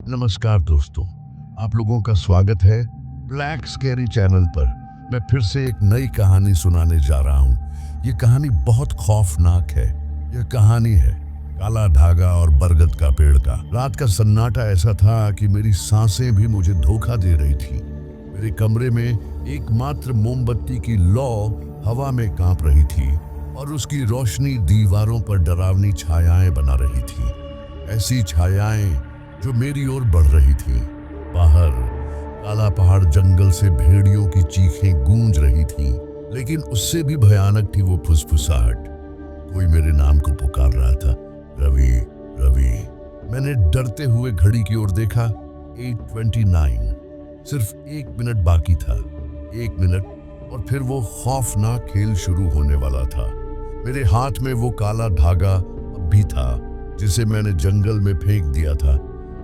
नमस्कार दोस्तों, आप लोगों का स्वागत है ब्लैक स्कैरी चैनल पर। मैं फिर से एक नई कहानी सुनाने जा रहा हूँ। ये कहानी बहुत खौफनाक है। यह कहानी है काला धागा और बरगद का पेड़ का। रात का सन्नाटा ऐसा था कि मेरी सांसें भी मुझे धोखा दे रही थी। मेरे कमरे में एकमात्र मोमबत्ती की लौ हवा में कांप रही थी और उसकी रोशनी दीवारों पर डरावनी छायाएं बना रही थी। ऐसी छायाएं जो मेरी ओर बढ़ रही थी। बाहर काला पहाड़ जंगल से भेड़ियों की चीखें गूंज रही थी, लेकिन उससे भी भयानक थी वो फुसफुसाहट। कोई मेरे नाम को पुकार रहा था, रवि, रवि। मैंने डरते हुए घड़ी की ओर देखा। 8:29। सिर्फ 1 मिनट बाकी था। 1 मिनट और फिर वो खौफनाक खेल शुरू होने वाला था। मेरे हाथ में वो काला धागा अब भी था जिसे मैंने जंगल में फेंक दिया था।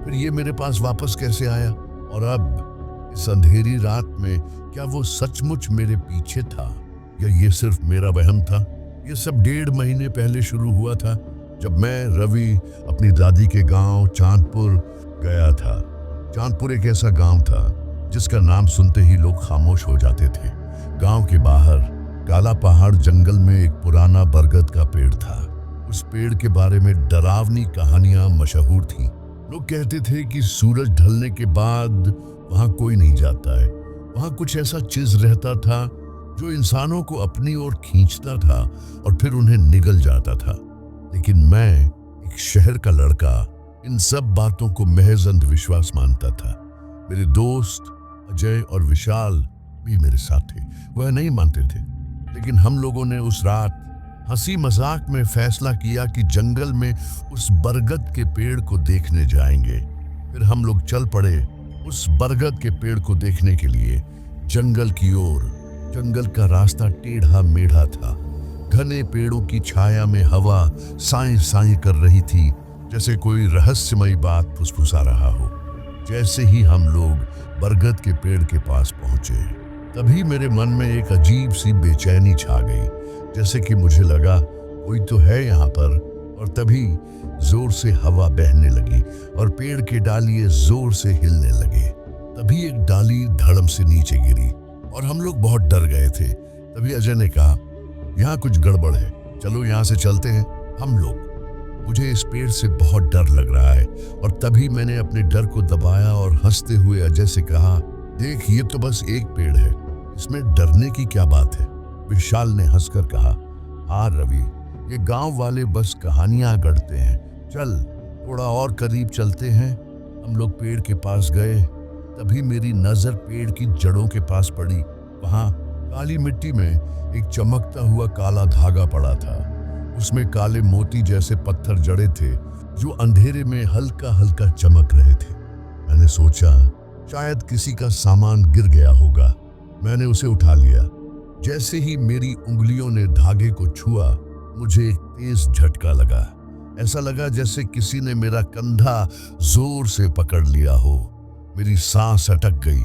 फिर ये मेरे पास वापस कैसे आया? और अब इस अंधेरी रात में क्या वो सचमुच मेरे पीछे था या ये सिर्फ मेरा वहम था? ये सब 1.5 महीने पहले शुरू हुआ था, जब मैं रवि अपनी दादी के गांव चांदपुर गया था। चांदपुर एक ऐसा गांव था जिसका नाम सुनते ही लोग खामोश हो जाते थे। गांव के बाहर काला पहाड़ जंगल में एक पुराना बरगद का पेड़ था। उस पेड़ के बारे में डरावनी कहानियां मशहूर थीं। लोग कहते थे कि सूरज ढलने के बाद वहां कोई नहीं जाता है। वहां कुछ ऐसा चीज रहता था जो इंसानों को अपनी ओर खींचता था और फिर उन्हें निगल जाता था। लेकिन मैं, एक शहर का लड़का, इन सब बातों को महज अंधविश्वास मानता था। मेरे दोस्त अजय और विशाल भी मेरे साथ थे। वह नहीं मानते थे, लेकिन हम लोगों ने उस रात हंसी मजाक में फैसला किया कि जंगल में उस बरगद के पेड़ को देखने जाएंगे। फिर हम लोग चल पड़े उस बरगद के पेड़ को देखने के लिए जंगल की ओर। जंगल का रास्ता टेढ़ा मेढ़ा था। घने पेड़ों की छाया में हवा साएं साएं कर रही थी, जैसे कोई रहस्यमयी बात फुसफुसा रहा हो। जैसे ही हम लोग बरगद के पेड़ के पास पहुंचे, तभी मेरे मन में एक अजीब सी बेचैनी छा गई। जैसे कि मुझे लगा कोई तो है यहाँ पर। और तभी जोर से हवा बहने लगी और पेड़ के डालियां जोर से हिलने लगे। तभी एक डाली धड़म से नीचे गिरी और हम लोग बहुत डर गए थे। तभी अजय ने कहा, यहाँ कुछ गड़बड़ है, चलो यहाँ से चलते हैं हम लोग। मुझे इस पेड़ से बहुत डर लग रहा है। और तभी मैंने अपने डर को दबाया और हंसते हुए अजय से कहा, देख, ये तो बस एक पेड़ है, इसमें डरने की क्या बात है? विशाल ने हंसकर कहा, हाँ रवि, ये गांव वाले बस कहानियां गढ़ते हैं। चल थोड़ा और करीब चलते हैं। हम लोग पेड़ के पास गए। तभी मेरी नजर पेड़ की जड़ों के पास पड़ी। वहां काली मिट्टी में एक चमकता हुआ काला धागा पड़ा था। उसमें काले मोती जैसे पत्थर जड़े थे जो अंधेरे में हल्का हल्का चमक रहे थे। मैंने सोचा शायद किसी का सामान गिर गया होगा। मैंने उसे उठा लिया। जैसे ही मेरी उंगलियों ने धागे को छुआ, मुझे एक तेज झटका लगा। ऐसा लगा जैसे किसी ने मेरा कंधा जोर से पकड़ लिया हो। मेरी सांस अटक गई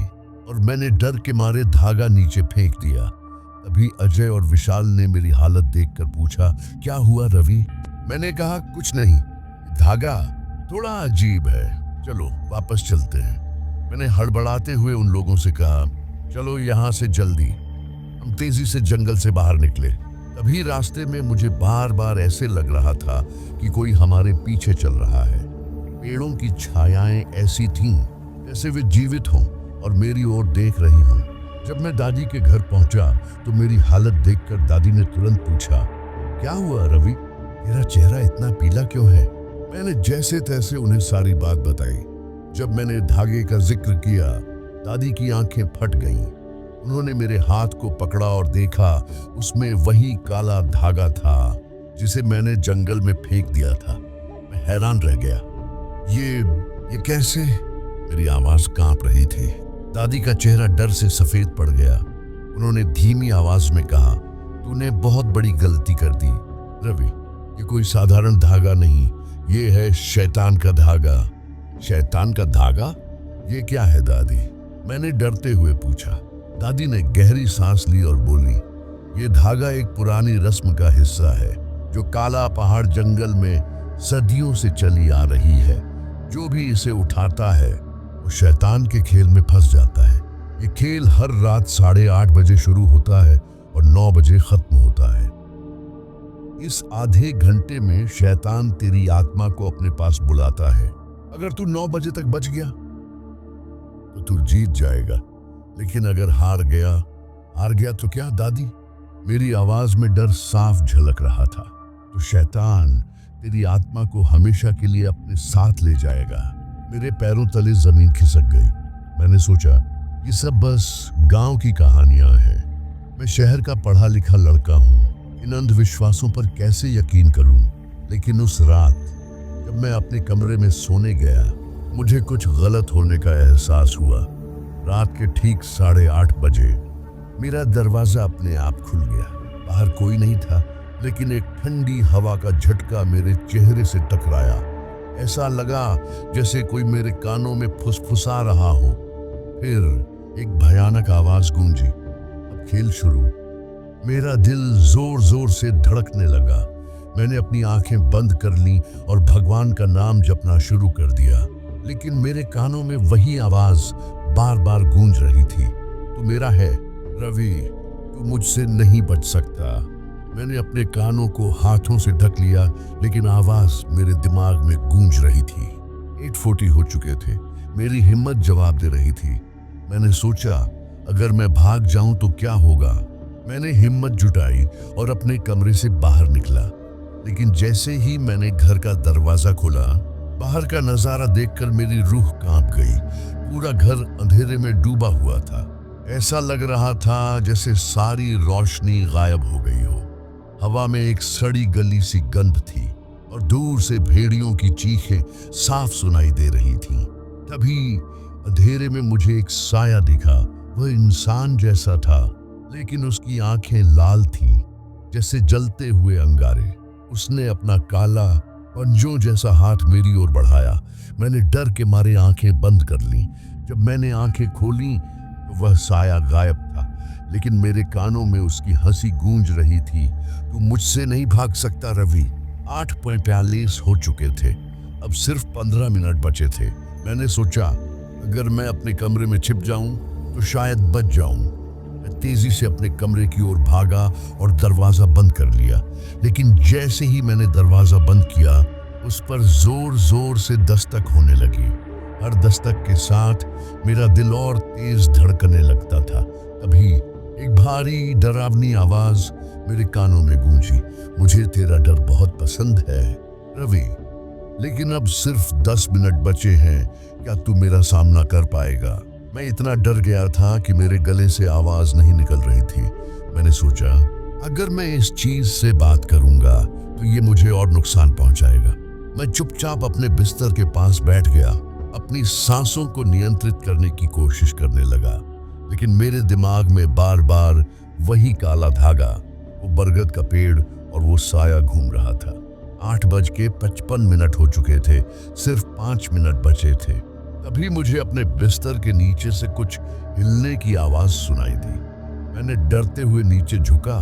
और मैंने डर के मारे धागा नीचे फेंक दिया। तभी अजय और विशाल ने मेरी हालत देखकर पूछा, क्या हुआ रवि? मैंने कहा, कुछ नहीं, धागा थोड़ा अजीब है, चलो वापस चलते हैं। मैंने हड़बड़ाते हुए उन लोगों से कहा, चलो यहाँ से जल्दी। हम तेजी से जंगल से बाहर निकले। तभी रास्ते में मुझे बार बार ऐसे लग रहा था कि कोई हमारे पीछे चल रहा है। पेड़ों की छायाएं ऐसी थीं जैसे वे जीवित हों और मेरी ओर देख रही हों। जब मैं दादी के घर पहुंचा तो मेरी हालत देखकर दादी ने तुरंत पूछा, क्या हुआ रवि, तेरा चेहरा इतना पीला क्यों है? मैंने जैसे तैसे उन्हें सारी बात बताई। जब मैंने धागे का जिक्र किया, दादी की आंखें फट गईं। उन्होंने मेरे हाथ को पकड़ा और देखा, उसमें वही काला धागा था जिसे मैंने जंगल में फेंक दिया था। मैं हैरान रह गया। ये कैसे? मेरी आवाज कांप रही थी। दादी का चेहरा डर से सफेद पड़ गया। उन्होंने धीमी आवाज में कहा, तूने बहुत बड़ी गलती कर दी रवि। ये कोई साधारण धागा नहीं, ये है शैतान का धागा। शैतान का धागा? ये क्या है दादी? मैंने डरते हुए पूछा। दादी ने गहरी सांस ली और बोली, ये धागा एक पुरानी रस्म का हिस्सा है जो काला पहाड़ जंगल में सदियों से चली आ रही है। जो भी इसे उठाता है वो शैतान के खेल में फंस जाता है। ये खेल हर रात 8:30 बजे शुरू होता है और 9 बजे खत्म होता है। इस आधे घंटे में शैतान तेरी आत्मा को अपने पास बुलाता है। अगर तू 9 बजे तक बच गया तो तू जीत जाएगा, लेकिन अगर हार गया तो क्या दादी? मेरी आवाज में डर साफ झलक रहा था। तो शैतान तेरी आत्मा को हमेशा के लिए अपने साथ ले जाएगा। मेरे पैरों तले जमीन खिसक गई। मैंने सोचा ये सब बस गांव की कहानियां हैं। मैं शहर का पढ़ा लिखा लड़का हूँ, इन अंधविश्वासों पर कैसे यकीन करूं? लेकिन उस रात जब मैं अपने कमरे में सोने गया, मुझे कुछ गलत होने का एहसास हुआ। रात के ठीक 8:30 बजे मेरा दरवाजा अपने आप खुल गया। बाहर कोई नहीं था, लेकिन एक ठंडी हवा का झटका मेरे चेहरे से टकराया। ऐसा लगा जैसे कोई मेरे कानों में फुसफुसा रहा हो। फिर एक भयानक आवाज गूंजी, अब खेल शुरू। मेरा दिल जोर जोर से धड़कने लगा। मैंने अपनी आंखें बंद कर ली और भगवान का नाम जपना शुरू कर दिया, लेकिन मेरे कानों में वही आवाज बार बार गूंज रही थी, तू मेरा है रवि, तू मुझसे नहीं बच सकता। मैंने अपने कानों को हाथों से ढक लिया, लेकिन आवाज मेरे दिमाग में गूंज रही थी। 8:40 हो चुके थे। मेरी हिम्मत जवाब दे रही थी। मैंने सोचा अगर मैं भाग जाऊं तो क्या होगा। मैंने हिम्मत जुटाई और अपने कमरे से बाहर निकला, लेकिन जैसे ही मैंने घर का दरवाजा खोला, बाहर का नजारा देखकर मेरी रूह कांप गई। पूरा घर अंधेरे में डूबा हुआ था। ऐसा लग रहा था जैसे सारी रोशनी गायब हो गई हो। हवा में एक सड़ी गली सी गंध थी और दूर से भेड़ियों की चीखें साफ सुनाई दे रही थीं। तभी अंधेरे में मुझे एक साया दिखा। वह इंसान जैसा था, लेकिन उसकी आंखें लाल थीं, जैसे जलते हुए अंगारे। उसने अपना काला पंजों जैसा हाथ मेरी ओर बढ़ाया। मैंने डर के मारे आंखें बंद कर लीं। जब मैंने आंखें खोलीं तो वह साया गायब था, लेकिन मेरे कानों में उसकी हंसी गूंज रही थी, तू मुझसे नहीं भाग सकता रवि। 8:45 हो चुके थे। अब सिर्फ 15 मिनट बचे थे। मैंने सोचा अगर मैं अपने कमरे में छिप जाऊं तो शायद बच जाऊं। मैं तेजी से अपने कमरे की ओर भागा और दरवाजा बंद कर लिया, लेकिन जैसे ही मैंने दरवाजा बंद किया, उस पर जोर जोर से दस्तक होने लगी। हर दस्तक के साथ मेरा दिल और तेज धड़कने लगता था। तभी एक भारी डरावनी आवाज मेरे कानों में गूंजी, मुझे तेरा डर बहुत पसंद है रवि, लेकिन अब सिर्फ 10 मिनट बचे हैं, क्या तू मेरा सामना कर पाएगा? मैं इतना डर गया था कि मेरे गले से आवाज नहीं निकल रही थी। मैंने सोचा अगर मैं इस चीज से बात करूंगा तो ये मुझे और नुकसान पहुंचाएगा। मैं चुपचाप अपने बिस्तर के पास बैठ गया, अपनी सांसों को नियंत्रित करने की कोशिश करने लगा, लेकिन मेरे दिमाग में बार बार वही काला धागा, वो बरगद का पेड़ और वो साया घूम रहा था। 8:55 हो चुके थे। सिर्फ 5 मिनट बचे थे। तभी मुझे अपने बिस्तर के नीचे से कुछ हिलने की आवाज सुनाई दी। मैंने डरते हुए नीचे झुका,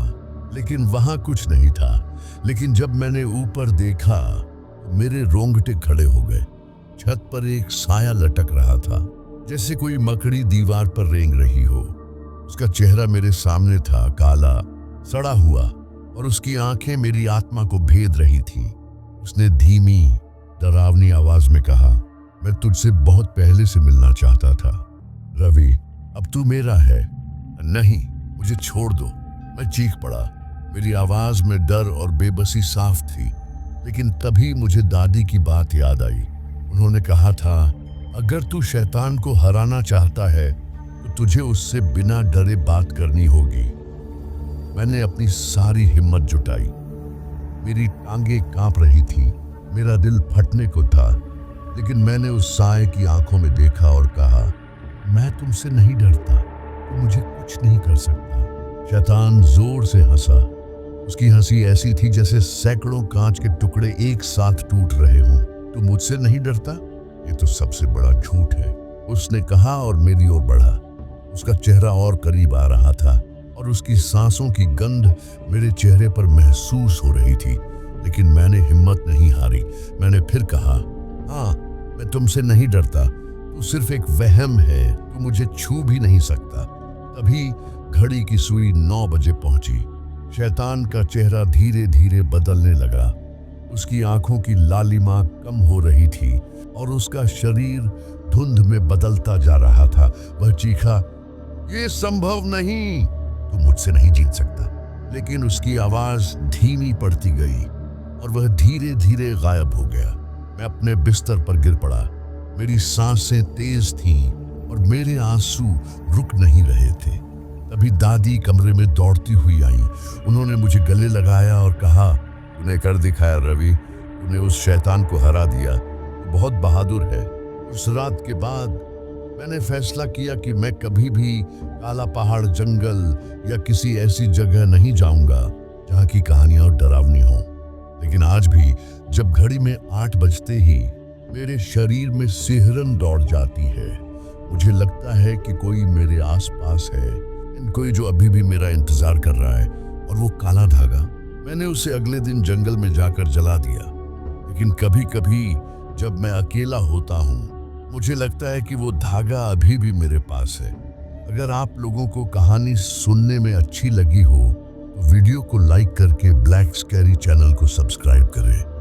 लेकिन वहां कुछ नहीं था। लेकिन जब मैंने ऊपर देखा तो मेरे रोंगटे खड़े हो गए। छत पर एक साया लटक रहा था, जैसे कोई मकड़ी दीवार पर रेंग रही हो। उसका चेहरा मेरे सामने था, काला, सड़ा हुआ, और उसकी आंखें मेरी आत्मा को भेद रही थीं। उसने धीमी, डरावनी आवाज में कहा, मैं तुझसे बहुत पहले से मिलना चाहता था रवि, अब तू मेरा है। नहीं, मुझे छोड़ दो। मैं चीख पड़ा। मेरी आवाज में डर और बेबसी साफ थी। लेकिन तभी मुझे दादी की बात याद आई। उन्होंने कहा था, अगर तू शैतान को हराना चाहता है तो तुझे उससे बिना डरे बात करनी होगी। मैंने अपनी सारी हिम्मत जुटाई। मेरी टांगें कांप रही थी, मेरा दिल फटने को था, लेकिन मैंने उस साए की आंखों में देखा और कहा, मैं तुमसे नहीं डरता, तुम मुझे कुछ नहीं कर सकता। शैतान जोर से हंसा। उसकी हंसी ऐसी थी जैसे सैकड़ों कांच के टुकड़े एक साथ टूट रहे हों। तू मुझसे नहीं डरता? ये तो सबसे बड़ा झूठ है, उसने कहा और मेरी ओर बढ़ा। उसका चेहरा और करीब आ रहा था और उसकी सांसों की गंध मेरे चेहरे पर महसूस हो रही थी, लेकिन मैंने हिम्मत नहीं हारी। मैंने फिर कहा, हाँ, मैं तुमसे नहीं डरता, तू सिर्फ एक वहम है, तू मुझे छू भी नहीं सकता। तभी घड़ी की सुई 9 बजे पहुंची। शैतान का चेहरा धीरे धीरे बदलने लगा। उसकी आंखों की लालिमा कम हो रही थी और उसका शरीर धुंध में बदलता जा रहा था। वह चीखा, ये संभव नहीं, तू मुझसे नहीं जीत सकता। लेकिन उसकी आवाज धीमी पड़ती गई और वह धीरे धीरे गायब हो गया। मैं अपने बिस्तर पर गिर पड़ा। मेरी सांसें तेज थीं और मेरे आंसू रुक नहीं रहे थे। तभी दादी कमरे में दौड़ती हुई आई। उन्होंने मुझे गले लगाया और कहा, तूने कर दिखाया रवि, तूने उस शैतान को हरा दिया, तू बहुत बहादुर है। उस रात के बाद मैंने फैसला किया कि मैं कभी भी काला पहाड़ जंगल या किसी ऐसी जगह नहीं जाऊंगा जहां की कहानियां डरावनी हों। लेकिन आज भी जब घड़ी में 8 बजते ही मेरे शरीर में सिहरन दौड़ जाती है। मुझे लगता है कि कोई मेरे आसपास है, कोई जो अभी भी मेरा इंतजार कर रहा है। और वो काला धागा, मैंने उसे अगले दिन जंगल में जाकर जला दिया। लेकिन कभी कभी जब मैं अकेला होता हूँ, मुझे लगता है कि वो धागा अभी भी मेरे पास है। अगर आप लोगों को कहानी सुनने में अच्छी लगी हो तो वीडियो को लाइक करके ब्लैक स्कैरी चैनल को सब्सक्राइब करें।